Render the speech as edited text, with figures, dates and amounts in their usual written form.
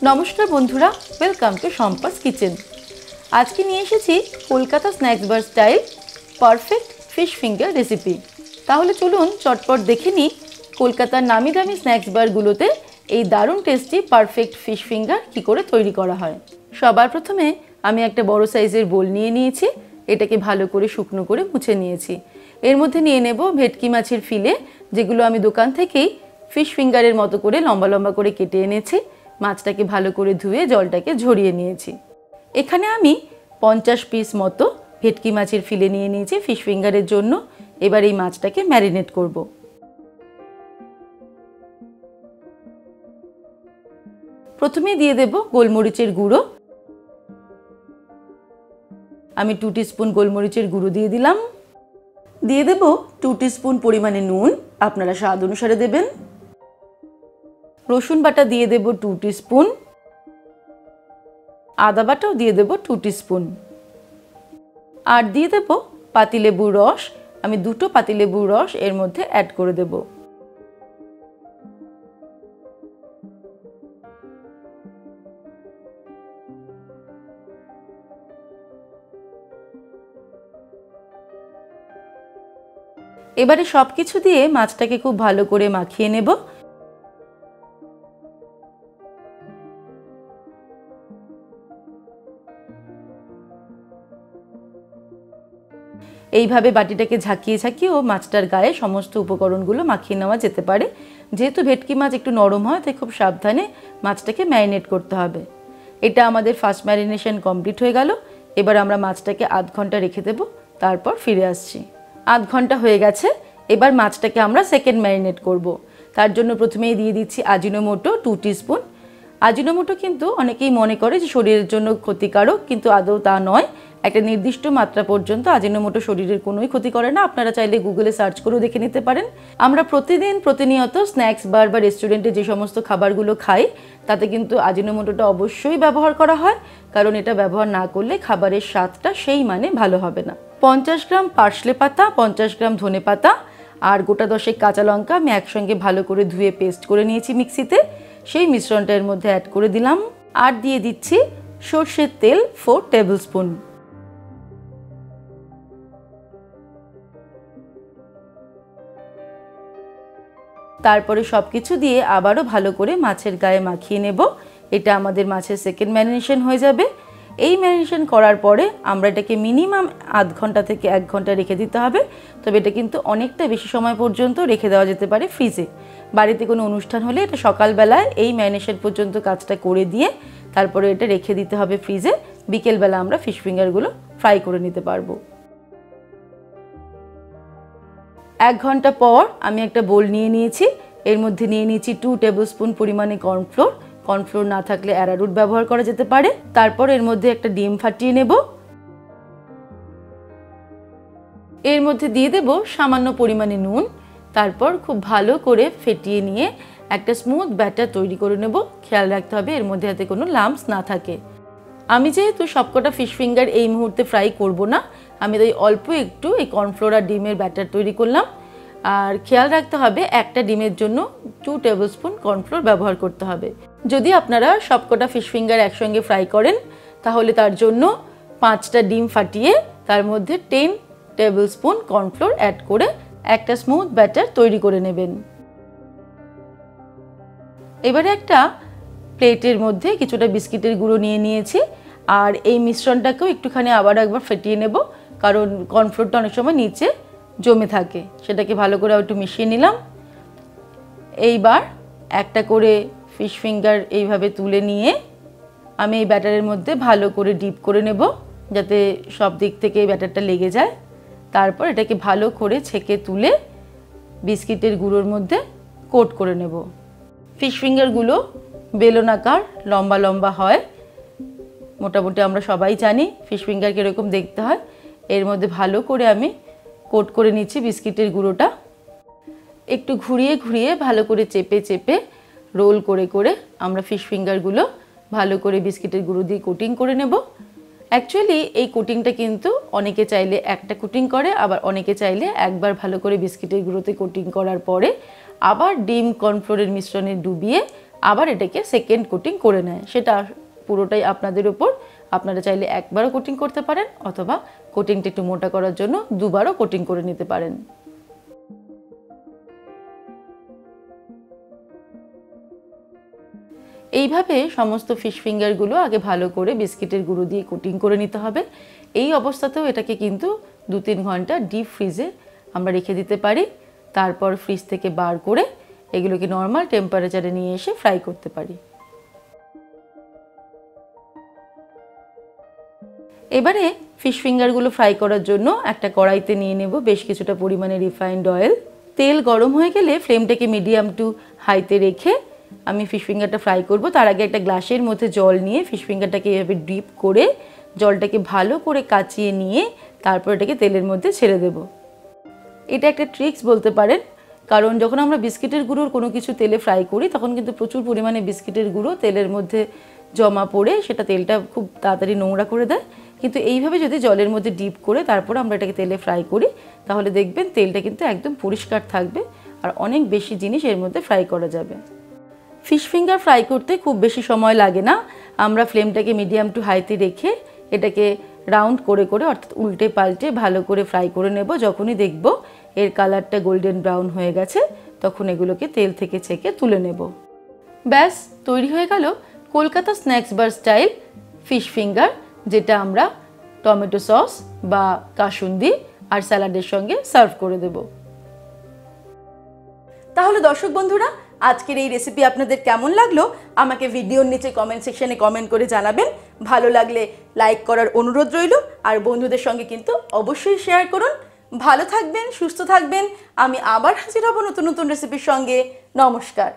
নমস্কার বন্ধুরা, welcome to Shampa's kitchen. আজকে নিয়ে এসেছি Kolkata snacks bar style perfect fish finger recipe. তাহলে চলুন চটপট দেখে নিই কলকাতার নামি দামি স্ন্যাক্স বারগুলোতে এই দারুণ টেস্টি পারফেক্ট ফিশ ফিঙ্গার কী করে তৈরি করা হয়। সবার প্রথমে আমি একটা বড় সাইজের বোল নিয়ে নিয়েছি। এটাকে ভালো করে শুকনো করে মুছে নিয়েছি। এর মধ্যে নিয়ে নেব ভেটকি মাছের ফিলে, যেগুলো আমি দোকান থেকেই ফিশ ফিঙ্গারের মতো করে লম্বা লম্বা করে কেটে এনেছি। মাছটাকে ভালো করে ধুয়ে জলটাকে ঝরিয়ে নিয়েছি। এখানে আমি 50 পিস মতো ভেটকি মাছের ফিলে নিয়ে নিয়েছি ফিশ ফিঙ্গারের জন্য। এবার এই মাছটাকে ম্যারিনেট করব। প্রথমে দিয়ে দেব গোলমরিচের গুঁড়ো। আমি 2 টিস্পুন গোলমরিচের গুঁড়ো দিয়ে দিলাম। দিয়ে দেব 2 টিস্পুন পরিমাণে নুন, আপনারা স্বাদ অনুসারে দেবেন। রসুন বাটা দিয়ে দেব 2 টিস্পুন। আদা বাটাও দিয়ে দেব 2 টিস্পুন। আর দিয়ে দেব পাতিলেবুর রস। আমি 2টো পাতিলেবুর রস এর মধ্যে অ্যাড করে দেব। এবারে সব কিছু দিয়ে মাছটাকে খুব ভালো করে মাখিয়ে নেব। এইভাবে বাটিটাকে ঝাঁকিয়ে ঝাঁকিয়েও মাছটার গায়ে সমস্ত উপকরণগুলো মাখিয়ে নেওয়া যেতে পারে। যেহেতু ভেটকি মাছ একটু নরম হয়, তাই খুব সাবধানে মাছটাকে ম্যারিনেট করতে হবে। এটা আমাদের ফার্স্ট ম্যারিনেশন কমপ্লিট হয়ে গেল। এবার আমরা মাছটাকে আধ ঘন্টা রেখে দেব, তারপর ফিরে আসছি। আধ ঘন্টা হয়ে গেছে। এবার মাছটাকে আমরা সেকেন্ড ম্যারিনেট করব। তার জন্য প্রথমেই দিয়ে দিচ্ছি আজিনোমোটো 2 টিস্পুন। আজিনোমোটো কিন্তু অনেকেই মনে করে যে শরীরের জন্য ক্ষতিকারক, কিন্তু আদৌ তা নয়। একটা নির্দিষ্ট মাত্রা পর্যন্ত আজিনোমোটো শরীরের কোনোই ক্ষতি করে না। আপনারা চাইলে গুগলে সার্চ করেও দেখে নিতে পারেন। আমরা প্রতিনিয়ত স্ন্যাক্স বার বা রেস্টুরেন্টে যে সমস্ত খাবারগুলো খাই, তাতে কিন্তু আজিনোমোটোটা অবশ্যই ব্যবহার করা হয়, কারণ এটা ব্যবহার না করলে খাবারের স্বাদটা সেই মানে ভালো হবে না। 50 গ্রাম পার্সলে পাতা, 50 গ্রাম ধনে পাতা আর গোটা 10 কাঁচা লঙ্কা আমি একসঙ্গে ভালো করে ধুয়ে পেস্ট করে নিয়েছি মিক্সিতে। সেই মিশ্রণটা এর মধ্যে অ্যাড করে দিলাম। আর দিয়ে দিচ্ছি সর্ষের তেল 4 টেবিল স্পুন। তারপরে সব কিছু দিয়ে আবারও ভালো করে মাছের গায়ে মাখিয়ে নেব। এটা আমাদের মাছের সেকেন্ড ম্যারিনেশন হয়ে যাবে। এই ম্যারিনেশন করার পরে আমরা এটাকে মিনিমাম আধ ঘন্টা থেকে 1 ঘন্টা রেখে দিতে হবে। তবে এটা কিন্তু অনেকটা বেশি সময় পর্যন্ত রেখে দেওয়া যেতে পারে ফ্রিজে। বাড়িতে কোনো অনুষ্ঠান হলে এটা সকালবেলায় এই ম্যারিনেশন পর্যন্ত কাজটা করে দিয়ে তারপরে এটা রেখে দিতে হবে ফ্রিজে। বিকেলবেলা আমরা ফিশ ফিঙ্গারগুলো ফ্রাই করে নিতে পারবো। 1 ঘন্টা পর আমি একটা বোল নিয়ে নিয়েছি। এর মধ্যে নিয়ে নিয়েছি 2 টেবিল স্পুন পরিমাণে কর্নফ্লোর। কর্নফ্লোর না থাকলে অ্যারারুট ব্যবহার করা যেতে পারে। তারপর এর মধ্যে একটা ডিম ফাটিয়ে নেব। এর মধ্যে দিয়ে দেব সামান্য পরিমাণে নুন। তারপর খুব ভালো করে ফেটিয়ে নিয়ে একটা স্মুথ ব্যাটার তৈরি করে নেব। খেয়াল রাখতে হবে এর মধ্যে যাতে কোনো লাম্পস না থাকে। আমি যেহেতু সবকটা ফিশ ফিঙ্গার এই মুহূর্তে ফ্রাই করব না, আমি তাই অল্প একটু এই কর্নফ্লোর আর ডিমের ব্যাটার তৈরি করলাম। আর খেয়াল রাখতে হবে একটা ডিমের জন্য 2 টেবিল স্পুন কর্নফ্লোর ব্যবহার করতে হবে। যদি আপনারা সবকটা ফিশ ফিঙ্গার একসঙ্গে ফ্রাই করেন, তাহলে তার জন্য 5টা ডিম ফাটিয়ে তার মধ্যে 10 টেবিল স্পুন কর্নফ্লোর অ্যাড করে একটা স্মুথ ব্যাটার তৈরি করে নেবেন। এবারে একটা প্লেটের মধ্যে কিছুটা বিস্কিটের গুঁড়ো নিয়ে নিয়েছি। আর এই মিশ্রণটাকেও একটুখানি আবার একবার ফেটিয়ে নেব, কারণ কর্নফ্লোরটা অনেক সময় নিচে জমে থাকে। সেটাকে ভালো করে একটু মিশিয়ে নিলাম। এইবার একটা করে ফিশ ফিঙ্গার এইভাবে তুলে নিয়ে আমি এই ব্যাটারের মধ্যে ভালো করে ডিপ করে নেব, যাতে সব দিক থেকে এই ব্যাটারটা লেগে যায়। তারপর এটাকে ভালো করে ছেঁকে তুলে বিস্কিটের গুঁড়োর মধ্যে কোট করে নেব। ফিশ ফিঙ্গারগুলো বেলনাকার লম্বা লম্বা হয়, মোটামুটি আমরা সবাই জানি ফিশ ফিঙ্গার কীরকম দেখতে হয়। এর মধ্যে ভালো করে আমি কোট করে নিচ্ছি বিস্কিটের গুঁড়োটা। একটু ঘুরিয়ে ঘুরিয়ে ভালো করে চেপে চেপে রোল করে করে আমরা ফিশ ফিঙ্গারগুলো ভালো করে বিস্কিটের গুঁড়ো দিয়ে কোটিং করে নেব। অ্যাকচুয়ালি এই কোটিংটা কিন্তু অনেকে চাইলে একটা কোটিং করে, আবার অনেকে চাইলে একবার ভালো করে বিস্কিটের গুঁড়োতে কোটিং করার পরে আবার ডিম কর্নফ্লোরের মিশ্রণে ডুবিয়ে আবার এটাকে সেকেন্ড কোটিং করে নেয়। সেটা পুরোটাই আপনাদের উপর। আপনারা চাইলে একবারও কোটিং করতে পারেন অথবা কোটিংটা একটু মোটা করার জন্য দুবারও কোটিং করে নিতে পারেন। এইভাবে সমস্ত ফিশ ফিঙ্গারগুলো আগে ভালো করে বিস্কিটের গুঁড়ো দিয়ে কোটিং করে নিতে হবে। এই অবস্থাতেও এটাকে কিন্তু 2-3 ঘন্টা ডিপ ফ্রিজে আমরা রেখে দিতে পারি। তারপর ফ্রিজ থেকে বার করে এগুলোকে নর্মাল টেম্পারেচারে নিয়ে এসে ফ্রাই করতে পারি। এবারে ফিশ ফিঙ্গারগুলো ফ্রাই করার জন্য একটা কড়াইতে নিয়ে নেব বেশ কিছুটা পরিমাণে রিফাইন্ড অয়েল। তেল গরম হয়ে গেলে ফ্লেমটাকে মিডিয়াম টু হাইতে রেখে আমি ফিশ ফিঙ্গারটা ফ্রাই করব। তার আগে একটা গ্লাসের মধ্যে জল নিয়ে ফিশ ফিঙ্গারটাকে এভাবে ডিপ করে জলটাকে ভালো করে কাচিয়ে নিয়ে তারপর এটাকে তেলের মধ্যে ছেড়ে দেব। এটা একটা ট্রিক্স বলতে পারেন, কারণ যখন আমরা বিস্কিটের গুঁড়োর কোনো কিছু তেলে ফ্রাই করি তখন কিন্তু প্রচুর পরিমাণে বিস্কিটের গুঁড়ো তেলের মধ্যে জমা পড়ে সেটা তেলটা খুব তাড়াতাড়ি নোংরা করে দেয়। কিন্তু এইভাবে যদি জলের মধ্যে ডিপ করে তারপর আমরা এটাকে তেলে ফ্রাই করি তাহলে দেখবেন তেলটা কিন্তু একদম পরিষ্কার থাকবে আর অনেক বেশি জিনিস এর মধ্যে ফ্রাই করা যাবে। ফিশ ফিঙ্গার ফ্রাই করতে খুব বেশি সময় লাগে না। আমরা ফ্লেমটাকে মিডিয়াম টু হাইতে রেখে এটাকে রাউন্ড করে করে অর্থাৎ উল্টে পাল্টে ভালো করে ফ্রাই করে নেব। যখনই দেখব এর কালারটা গোল্ডেন ব্রাউন হয়ে গেছে তখন এগুলোকে তেল থেকে ছেঁকে তুলে নেব। ব্যাস তৈরি হয়ে গেল Kolkata snacks bar style fish finger, যেটা আমরা টমেটো সস বা কাসুন্দি আর স্যালাডের সঙ্গে সার্ভ করে দেব। তাহলে দর্শক বন্ধুরা, আজকের এই রেসিপি আপনাদের কেমন লাগলো আমাকে ভিডিওর নিচে কমেন্ট সেকশনে কমেন্ট করে জানাবেন। ভালো লাগলে লাইক করার অনুরোধ রইল আর বন্ধুদের সঙ্গে কিন্তু অবশ্যই শেয়ার করুন। ভালো থাকবেন, সুস্থ থাকবেন। আমি আবার হাজির হব নতুন নতুন রেসিপির সঙ্গে। নমস্কার।